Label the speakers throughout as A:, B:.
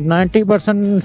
A: 90%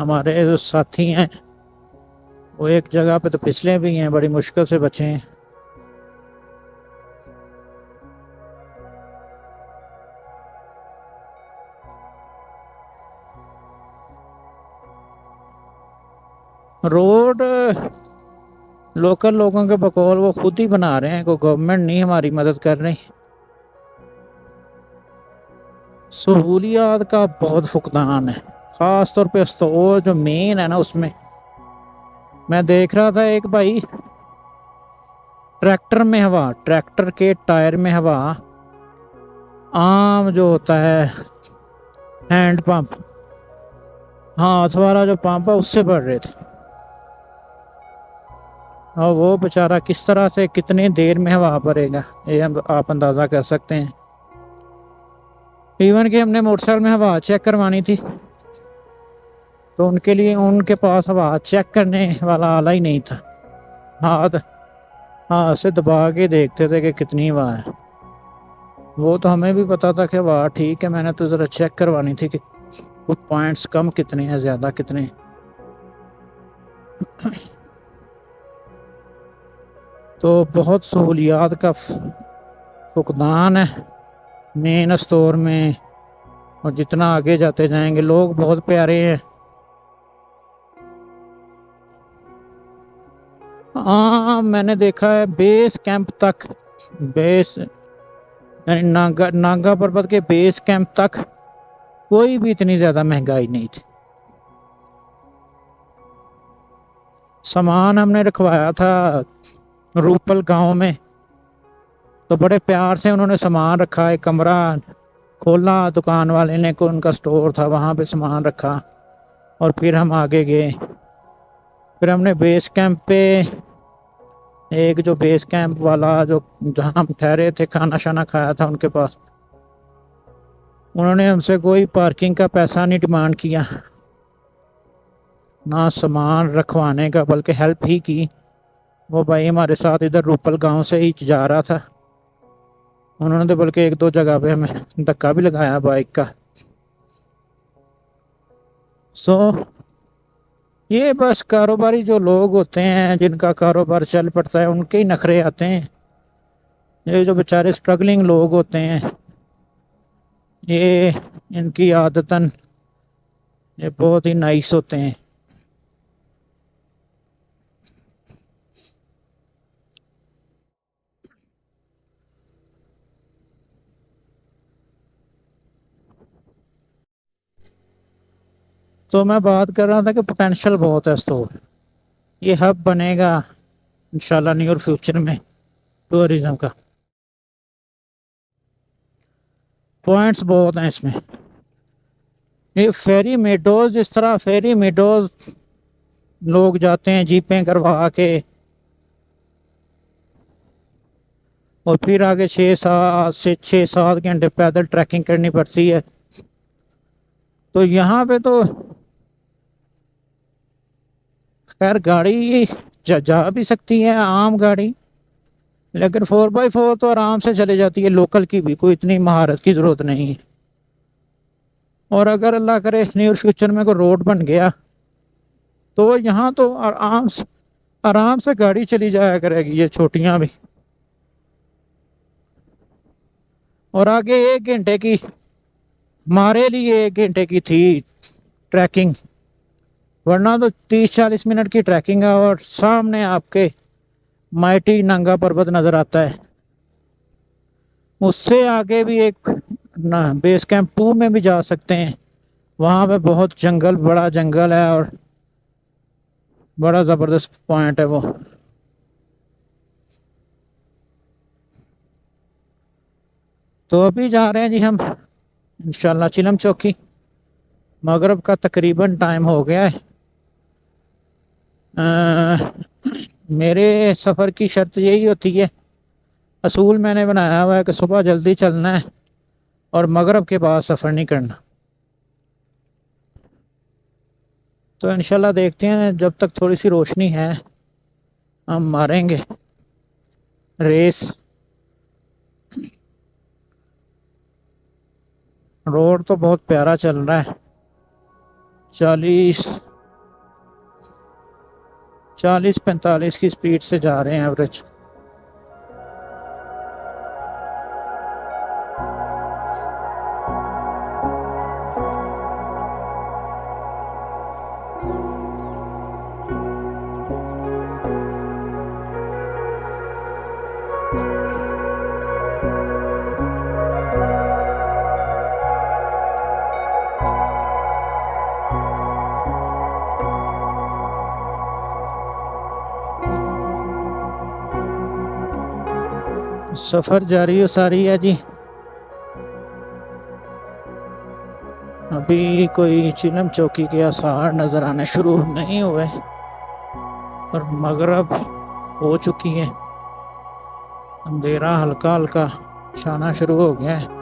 A: ہمارے جو ساتھی ہیں وہ ایک جگہ پہ تو پھسلے بھی ہیں، بڑی مشکل سے بچے ہیں۔ روڈ لوکل لوگوں کے بقول وہ خود ہی بنا رہے ہیں، کوئی گورنمنٹ نہیں ہماری مدد کر رہی۔ سہولیات کا بہت فقدان ہے، خاص طور پہ اسٹور جو مین ہے نا، اس میں دیکھ رہا تھا ایک بھائی ٹریکٹر میں ہوا، ٹریکٹر کے ٹائر میں ہوا، عام جو ہوتا ہے ہینڈ پمپ، ہاتھ والا جو پمپ ہے، اس سے بڑھ رہے تھے، اور وہ بیچارہ کس طرح سے کتنی دیر میں ہوا بھرے گا، یہ آپ اندازہ کر سکتے ہیں۔ ایون کہ ہم نے موٹر سائیکل میں ہوا چیک کروانی تھی، تو ان کے لیے ان کے پاس ہوا چیک کرنے والا آلہ ہی نہیں تھا، ہاتھ سے دبا کے دیکھتے تھے کہ کتنی ہوا ہے۔ وہ تو ہمیں بھی پتا تھا کہ ہوا ٹھیک ہے، میں نے تو ذرا چیک کروانی تھی کہ کچھ پوائنٹس کم کتنے ہیں، زیادہ کتنے ہیں۔ تو بہت سہولیات کا فقدان ہے مین اسٹور میں، اور جتنا آگے جاتے جائیں گے لوگ بہت پیارے ہیں۔ ہاں میں نے دیکھا ہے بیس کیمپ تک، یعنی ناگا پربت کے بیس کیمپ تک کوئی بھی اتنی زیادہ مہنگائی نہیں تھی۔ سامان ہم نے رکھوایا تھا روپل گاؤں میں، تو بڑے پیار سے انہوں نے سامان رکھا، ایک کمرہ کھولا دکان والے نے، کو ان کا سٹور تھا، وہاں پہ سامان رکھا، اور پھر ہم آگے گئے۔ پھر ہم نے بیس کیمپ پہ ایک جو بیس کیمپ والا جو جہاں ہم ٹھہرے تھے کھانا شانا کھایا تھا ان کے پاس، انہوں نے ہم سے کوئی پارکنگ کا پیسہ نہیں ڈیمانڈ کیا، نہ سامان رکھوانے کا، بلکہ ہیلپ ہی کی۔ وہ بھائی ہمارے ساتھ ادھر روپل گاؤں سے ہی جا رہا تھا، انہوں نے تو بلکہ ایک دو جگہ پہ ہمیں دھکا بھی لگایا بائک کا۔ یہ بس کاروباری جو لوگ ہوتے ہیں جن کا کاروبار چل پڑتا ہے، ان کے ہی نخرے آتے ہیں۔ یہ جو بیچارے اسٹرگلنگ لوگ ہوتے ہیں، یہ ان کی عادتاً یہ بہت ہی نائس ہوتے ہیں۔ تو میں بات کر رہا تھا کہ پوٹینشل بہت ہے اسٹور، یہ ہب بنے گا انشاءاللہ نیئر فیوچر میں ٹورزم کا۔ پوائنٹس بہت ہیں اس میں، یہ فیری میڈوز، اس طرح فیری میڈوز لوگ جاتے ہیں جیپیں کروا کے، اور پھر آگے 6-7 گھنٹے پیدل ٹریکنگ کرنی پڑتی ہے۔ تو یہاں پہ تو خیر گاڑی جا بھی سکتی ہے، عام گاڑی، لیکن 4x4 تو آرام سے چلے جاتی ہے، لوکل کی بھی کوئی اتنی مہارت کی ضرورت نہیں ہے۔ اور اگر اللہ کرے نیئر فیوچر میں کوئی روڈ بن گیا تو یہاں تو آرام سے گاڑی چلی جایا کرے گی، یہ چھوٹیاں بھی، اور آگے 1 گھنٹے کی، ہمارے لیے 1 گھنٹے کی تھی ٹریکنگ، ورنہ تو 30-40 منٹ کی ٹریکنگ ہے، اور سامنے آپ کے مائٹی ننگا پربت نظر آتا ہے۔ اس سے آگے بھی ایک بیس کیمپ 2 میں بھی جا سکتے ہیں، وہاں پہ بہت جنگل، بڑا جنگل ہے، اور بڑا زبردست پوائنٹ ہے وہ۔ تو ابھی جا رہے ہیں جی ہم انشاءاللہ چلم چوکی، مغرب کا تقریباً ٹائم ہو گیا ہے۔ میرے سفر کی شرط یہی ہوتی ہے، اصول میں نے بنایا ہوا ہے کہ صبح جلدی چلنا ہے اور مغرب کے بعد سفر نہیں کرنا۔ تو انشاءاللہ دیکھتے ہیں، جب تک تھوڑی سی روشنی ہے ہم ماریں گے ریس۔ روڈ تو بہت پیارا چل رہا ہے، 40 40-45 کی سپیڈ سے جا رہے ہیں ایوریج۔ سفر جاری و ساری ہے جی۔ ابھی کوئی چلم چوکی کے آثار نظر آنے شروع نہیں ہوئے اور مغرب ہو چکی ہے، اندھیرا ہلکا ہلکا چھانا شروع ہو گیا ہے۔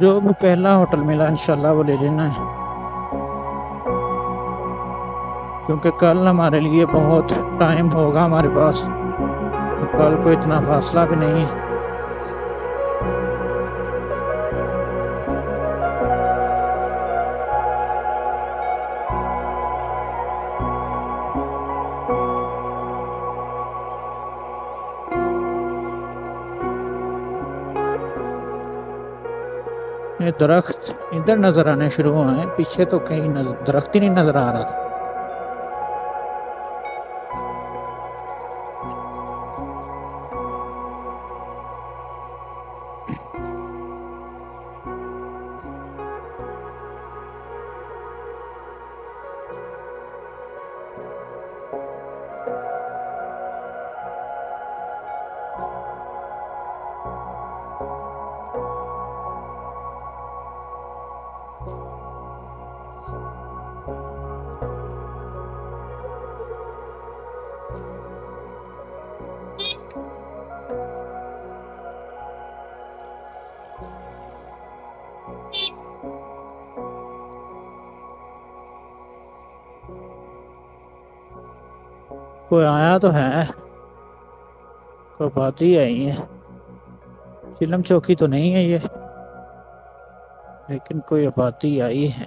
A: جو بھی پہلا ہوٹل ملا انشاءاللہ وہ لے لینا ہے، کیونکہ کل ہمارے لیے بہت ٹائم ہوگا ہمارے پاس، کل کو اتنا فاصلہ بھی نہیں ہے۔ یہ درخت ادھر نظر آنے شروع ہوئے ہیں، پیچھے تو کہیں درخت ہی نہیں نظر آ رہا تھا۔ کوئی آیا تو ہے، کوئی بات ہی آئی ہے، چلم چوکی تو نہیں ہے یہ، لیکن کوئی آبادی آئی ہے۔